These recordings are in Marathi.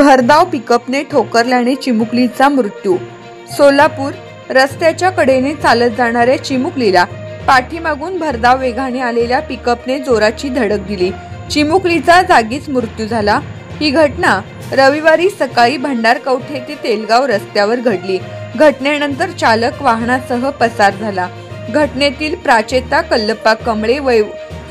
भरधाव पिकअपने ठोकरल्याने चिमुकलीचा मृत्यू। सोलापूर रस्त्याच्या कडेने चालत जाणाऱ्या चिमुकलीला पाठीमागून भरधाव वेगाने आलेल्या पिकअपने जोराची धडक दिली। चिमुकलीचा जागीच मृत्यू झाला। ही घटना रविवारी सकाळी भंडारकवठे ते तेलगाव रस्त्यावर घडली। घटनेनंतर चालक वाहनासह पसार झाला। घटनेतील प्राचेता कल्लप्पा कमळे वय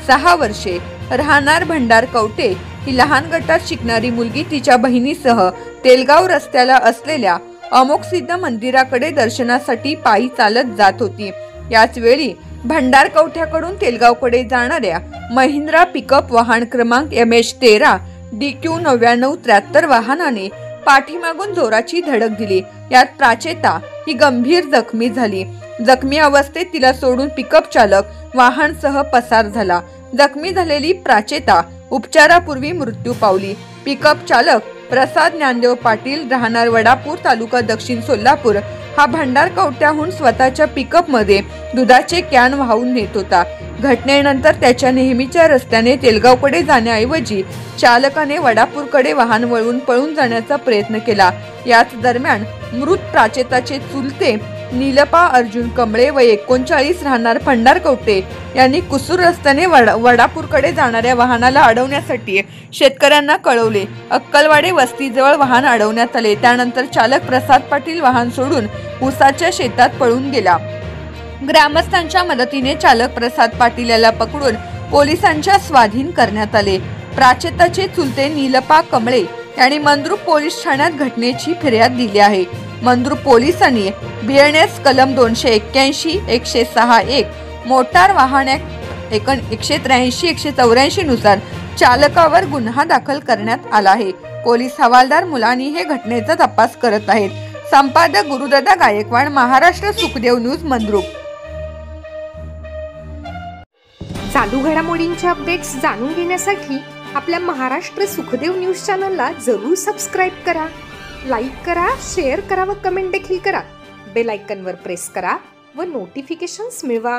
6 वर्षे राहणार भंडारकवठे ही लहान गटात शिकणारी मुलगी तिच्या बहिणीसह तेलगाव रस्त्याला असलेल्या अमोघसिद्ध मंदिराकडे दर्शनासाठी पायी चालत जात होती। याच वेळी भंडारकवठ्याकडून तेलगावकडे जाणाऱ्या महिंद्रा पिकअप वाहन क्रमांक MH13 DQ 9973 वाहनाने पाठीमागून जोराची धडक दिली। यात प्राचेता ही गंभीर जखमी झाली। जखमी अवस्थेत तिला सोडून पिकअप चालक वाहनसह पसार झाला। जखमी झालेली प्राचेता उपचारापूर्वी मृत्यू पावली। पिकअप चालक प्रसाद ज्ञानदेव पाटील राहणार वडापूर तालुका दक्षिण सोलापूर हा भंडारकवठ्याहून स्वतःच्या पिकअप मध्ये दुधाचे कॅन वाहून नेत होता। घटनेनंतर त्याच्या नेहमीच्या रस्त्याने तेलगावकडे जाण्याऐवजी चालकाने वडापूरकडे वाहन वळवून पळून जाण्याचा प्रयत्न केला। याच दरम्यान मृत प्राचेताचे चुलते नीलपा अर्जुन कमळे वय 39 राहणार भंडारकवठे यांनी कुसूर रस्त्याने वडापूरकडे जाणाऱ्या वाहनाला अडवण्यासाठी शेतकऱ्यांना कळवले। अक्कलवाडे वस्तीजवळ वाहन अडवण्यात आले। त्यानंतर चालक प्रसाद पाटील वाहन सोडून ऊसाच्या शेतात पळून गेला। ग्रामस्थांच्या मदतीने चालक प्रसाद पाटील याला पकडून पोलिसांच्या स्वाधीन करण्यात आले। प्राचेताचे चुलते नीलपा कमळे यांनी मंद्रुप पोलीस ठाण्यात घटनेची फिर्याद दिली आहे। मंद्रुप पोलिसांनी BNS कलम 281 106(1) मोटार वाहन ऍक्ट 183 184 नुसार चालकावर गुन्हा दाखल करण्यात आला आहे। पोलीस हवालदार मुलानी हे घटनेचा तपास करत आहेत। संपादक गुरुदादा गायकवाड, महाराष्ट्र सुखदेव न्यूज, मंद्रुप। चालू घडामोडींचे अपडेट्स जाणून घेण्यासाठी आपल्या महाराष्ट्र सुखदेव न्यूज चॅनलला जरूर सबस्क्राइब करा, लाईक करा, शेअर करा व कमेंट देखील करा। बेल आयकॉनवर प्रेस करा व नोटिफिकेशन्स मिळवा।